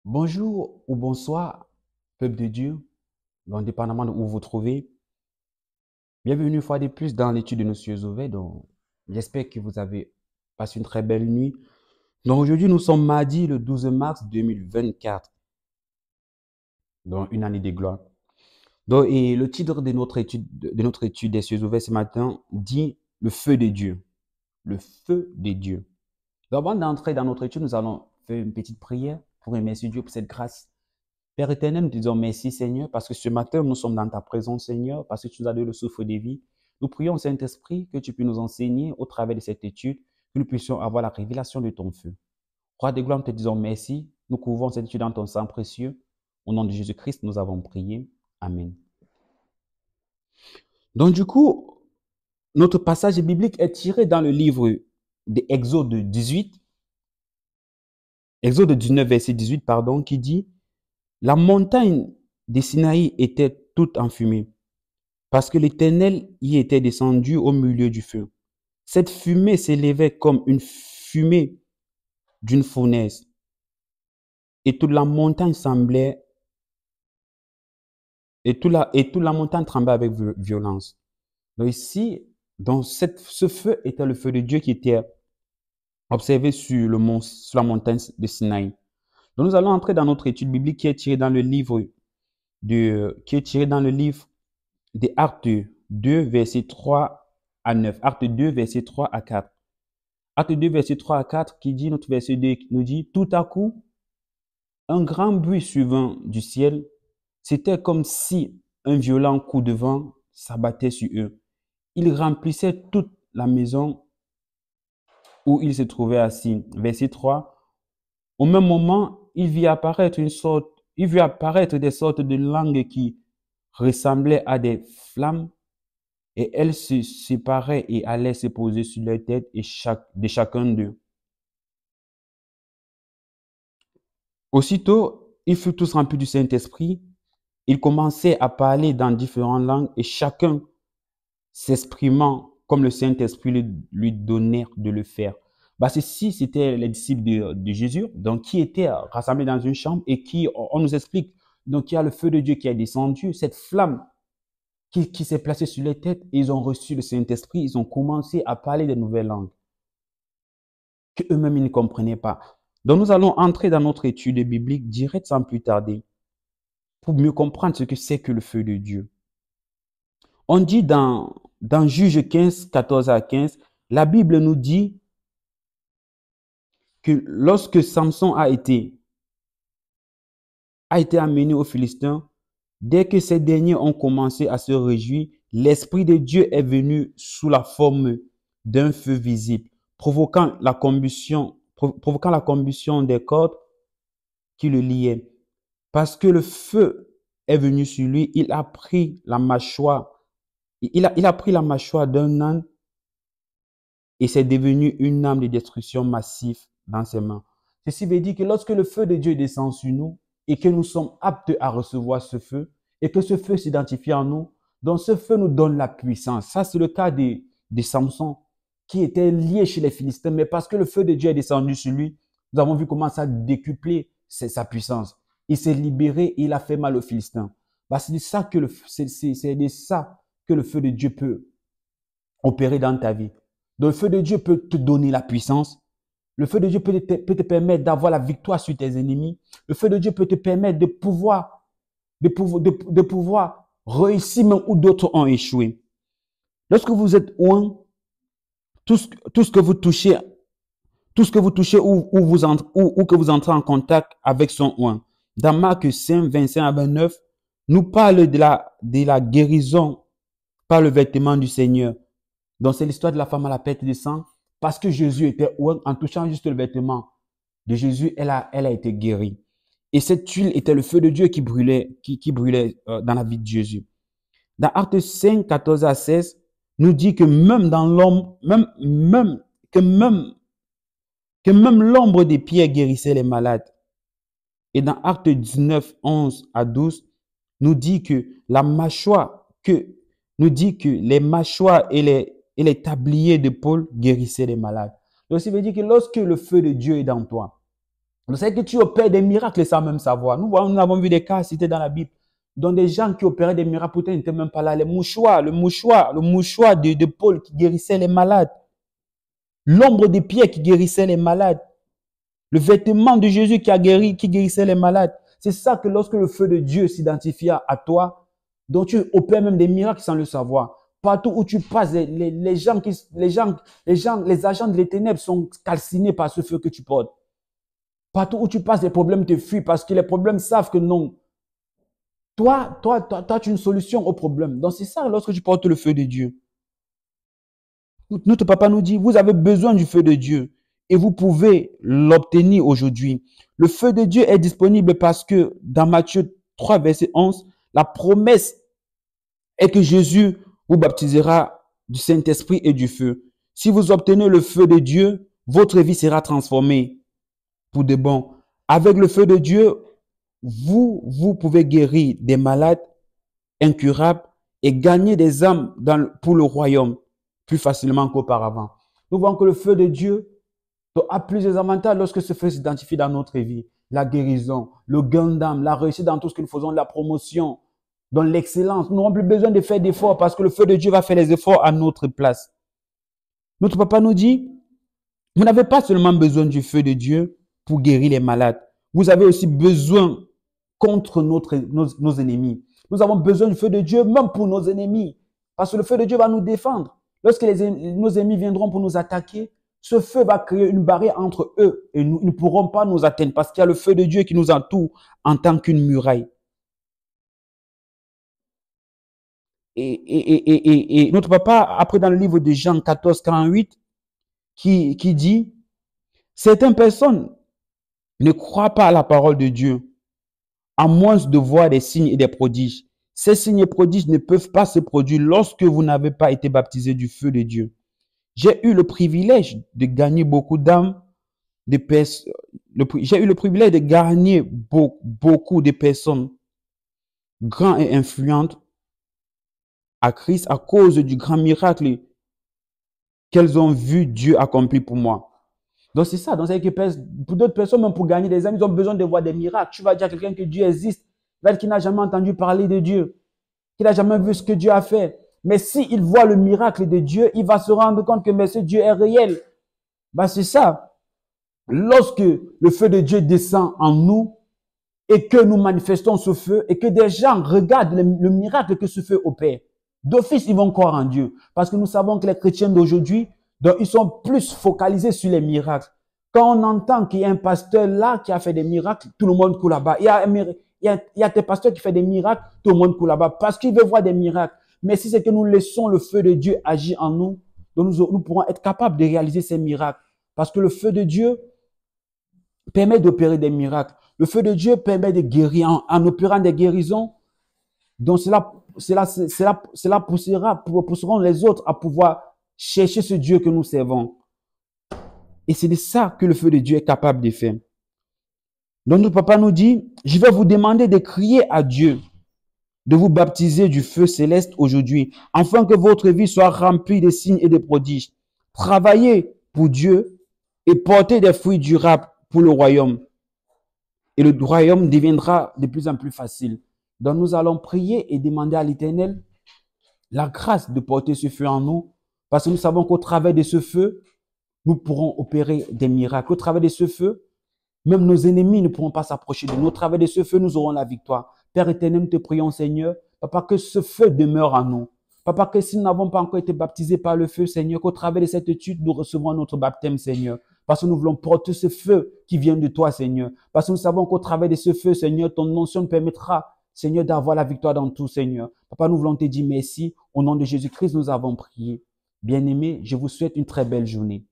Bonjour ou bonsoir, peuple de Dieu, donc dépendamment de où vous vous trouvez. Bienvenue une fois de plus dans l'étude de Monsieur Zové. Donc, j'espère que vous avez passé une très belle nuit. Donc, aujourd'hui, nous sommes mardi le 12 mars 2024, donc une année de gloire. Donc, et le titre de notre étude des cieux ouverts ce matin dit le feu de Dieu. Le feu de Dieu. Donc, avant d'entrer dans notre étude, nous allons faire une petite prière pour remercier Dieu pour cette grâce. Père éternel, nous te disons merci Seigneur, parce que ce matin, nous sommes dans ta présence Seigneur, parce que tu nous as donné le souffle de vie. Nous prions Saint-Esprit que tu puisses nous enseigner au travers de cette étude, que nous puissions avoir la révélation de ton feu. Roi de gloire, nous te disons merci. Nous couvrons cette étude dans ton sang précieux. Au nom de Jésus-Christ, nous avons prié. Amen. Donc du coup, notre passage biblique est tiré dans le livre d'Exode 18, Exode 19, verset 18, pardon, qui dit « La montagne de Sinaï était toute enfumée, parce que l'Éternel y était descendu au milieu du feu. Cette fumée s'élevait comme une fumée d'une fournaise, et toute la montagne semblait, et toute la montagne tremblait avec violence. » Donc ici, ce feu était le feu de Dieu qui était observé sur la montagne de Sinaï. Donc nous allons entrer dans notre étude biblique qui est tirée dans le livre des Actes 2, versets 3 à 9. Actes 2, versets 3 à 4. Acte 2, verset 3 à 4, qui dit, notre verset 2, qui nous dit, tout à coup, un grand bruit survint du ciel. C'était comme si un violent coup de vent s'abattait sur eux. Il remplissait toute la maison où ils se trouvaient assis. Verset 3, au même moment, il vit apparaître des sortes de langues qui ressemblaient à des flammes, et elles se séparaient et allaient se poser sur leur tête de chacun d'eux. Aussitôt, ils furent tous remplis du Saint-Esprit. Ils commençaient à parler dans différentes langues et chacun s'exprimant comme le Saint-Esprit lui donnait de le faire. Ceci, c'était les disciples de Jésus, donc qui étaient rassemblés dans une chambre et qui, on nous explique, donc il y a le feu de Dieu qui est descendu, cette flamme qui s'est placée sur les têtes, et ils ont reçu le Saint-Esprit, ils ont commencé à parler de nouvelles langues qu'eux-mêmes ils ne comprenaient pas. Donc nous allons entrer dans notre étude biblique direct sans plus tarder pour mieux comprendre ce que c'est que le feu de Dieu. On dit dans Juge 15, 14 à 15, la Bible nous dit que lorsque Samson a été amené aux Philistins, dès que ces derniers ont commencé à se réjouir, l'Esprit de Dieu est venu sous la forme d'un feu visible, provoquant la combustion des cordes qui le liaient. Parce que le feu est venu sur lui, il a pris la mâchoire d'un âne, et c'est devenu une arme de destruction massive dans ses mains. Ceci veut dire que lorsque le feu de Dieu descend sur nous et que nous sommes aptes à recevoir ce feu et que ce feu s'identifie en nous, donc ce feu nous donne la puissance. Ça, c'est le cas de Samson qui était lié chez les Philistins, mais parce que le feu de Dieu est descendu sur lui, nous avons vu comment ça a décuplé sa puissance. Il s'est libéré et il a fait mal aux Philistins. C'est de ça que le feu de Dieu peut opérer dans ta vie. Donc, le feu de Dieu peut te donner la puissance. Le feu de Dieu peut te permettre d'avoir la victoire sur tes ennemis. Le feu de Dieu peut te permettre de pouvoir réussir même où d'autres ont échoué. Lorsque vous êtes loin, tout ce que vous touchez ou que vous entrez en contact avec son oint. Dans Marc 5, 25 à 29, nous parle de la guérison par le vêtement du Seigneur. Donc, c'est l'histoire de la femme à la perte de sang. Parce que Jésus était oint, en touchant juste le vêtement de Jésus, elle a été guérie. Et cette huile était le feu de Dieu qui brûlait dans la vie de Jésus. Dans Actes 5, 14 à 16, nous dit que même dans l'ombre, que même l'ombre des pierres guérissait les malades. Et dans Actes 19, 11 à 12, nous dit que les mâchoires et les tabliers de Paul guérissaient les malades. Donc, ça veut dire que lorsque le feu de Dieu est dans toi, Vous savez que tu opères des miracles sans même savoir. Nous avons vu des cas cités dans la Bible, dont des gens qui opéraient des miracles, pourtant ils n'étaient même pas là. Le mouchoir de Paul qui guérissait les malades. L'ombre de Pierre qui guérissait les malades. Le vêtement de Jésus qui guérissait les malades. C'est ça que lorsque le feu de Dieu s'identifie à toi, dont tu opères même des miracles sans le savoir. Partout où tu passes, les agents des ténèbres sont calcinés par ce feu que tu portes. Partout où tu passes, les problèmes te fuient parce que les problèmes savent que non. Toi, tu as une solution au problème. Donc c'est ça lorsque tu portes le feu de Dieu. Notre papa nous dit, vous avez besoin du feu de Dieu et vous pouvez l'obtenir aujourd'hui. Le feu de Dieu est disponible parce que dans Matthieu 3, verset 11, la promesse est que Jésus vous baptisera du Saint-Esprit et du feu. Si vous obtenez le feu de Dieu, votre vie sera transformée pour de bon. Avec le feu de Dieu, vous pouvez guérir des malades incurables et gagner des âmes pour le royaume plus facilement qu'auparavant. Nous voyons que le feu de Dieu a plusieurs avantages lorsque ce feu s'identifie dans notre vie. La guérison, le gain d'âme, la réussite dans tout ce que nous faisons, la promotion, dans l'excellence. Nous n'avons plus besoin de faire d'efforts parce que le feu de Dieu va faire les efforts à notre place. Notre papa nous dit, vous n'avez pas seulement besoin du feu de Dieu pour guérir les malades. Vous avez aussi besoin contre nos ennemis. Nous avons besoin du feu de Dieu même pour nos ennemis. Parce que le feu de Dieu va nous défendre. Lorsque nos ennemis viendront pour nous attaquer, ce feu va créer une barrière entre eux et nous. Ils ne pourront pas nous atteindre parce qu'il y a le feu de Dieu qui nous entoure en tant qu'une muraille. Et notre papa, après dans le livre de Jean 14, 48, qui dit, certaines personnes ne croient pas à la parole de Dieu, à moins de voir des signes et des prodiges. Ces signes et prodiges ne peuvent pas se produire lorsque vous n'avez pas été baptisé du feu de Dieu. J'ai eu le privilège de gagner beaucoup d'âmes, j'ai eu le privilège de gagner beaucoup de personnes grandes et influentes à Christ à cause du grand miracle qu'elles ont vu Dieu accomplir pour moi. Donc c'est ça. Donc c'est que pour d'autres personnes, même pour gagner des âmes, ils ont besoin de voir des miracles. Tu vas dire à quelqu'un que Dieu existe, qui n'a jamais entendu parler de Dieu, qui n'a jamais vu ce que Dieu a fait. Mais s'il voit le miracle de Dieu, il va se rendre compte que mais ce Dieu est réel. C'est ça. Lorsque le feu de Dieu descend en nous et que nous manifestons ce feu et que des gens regardent le miracle que ce feu opère, d'office, ils vont croire en Dieu. Parce que nous savons que les chrétiens d'aujourd'hui, ils sont plus focalisés sur les miracles. Quand on entend qu'il y a un pasteur là qui a fait des miracles, tout le monde court là-bas. Il y a des pasteurs qui font des miracles, tout le monde court là-bas parce qu'ils veulent voir des miracles. Mais si c'est que nous laissons le feu de Dieu agir en nous, nous pourrons être capables de réaliser ces miracles. Parce que le feu de Dieu permet d'opérer des miracles. Le feu de Dieu permet de guérir en opérant des guérisons. Donc cela pousseront les autres à pouvoir chercher ce Dieu que nous servons. Et c'est de ça que le feu de Dieu est capable de faire. Donc notre papa nous dit, je vais vous demander de crier à Dieu, de vous baptiser du feu céleste aujourd'hui, afin que votre vie soit remplie de signes et de prodiges. Travaillez pour Dieu et portez des fruits durables pour le royaume. Et le royaume deviendra de plus en plus facile. Donc nous allons prier et demander à l'Éternel la grâce de porter ce feu en nous, parce que nous savons qu'au travers de ce feu, nous pourrons opérer des miracles. Au travers de ce feu, même nos ennemis ne pourront pas s'approcher de nous. Au travers de ce feu, nous aurons la victoire. Père éternel, nous te prions, Seigneur, Papa, que ce feu demeure en nous. Papa, que si nous n'avons pas encore été baptisés par le feu, Seigneur, qu'au travers de cette étude, nous recevrons notre baptême, Seigneur. Parce que nous voulons porter ce feu qui vient de toi, Seigneur. Parce que nous savons qu'au travers de ce feu, Seigneur, ton onction nous permettra, Seigneur, d'avoir la victoire dans tout, Seigneur. Papa, nous voulons te dire merci. Au nom de Jésus-Christ, nous avons prié. Bien-aimés, je vous souhaite une très belle journée.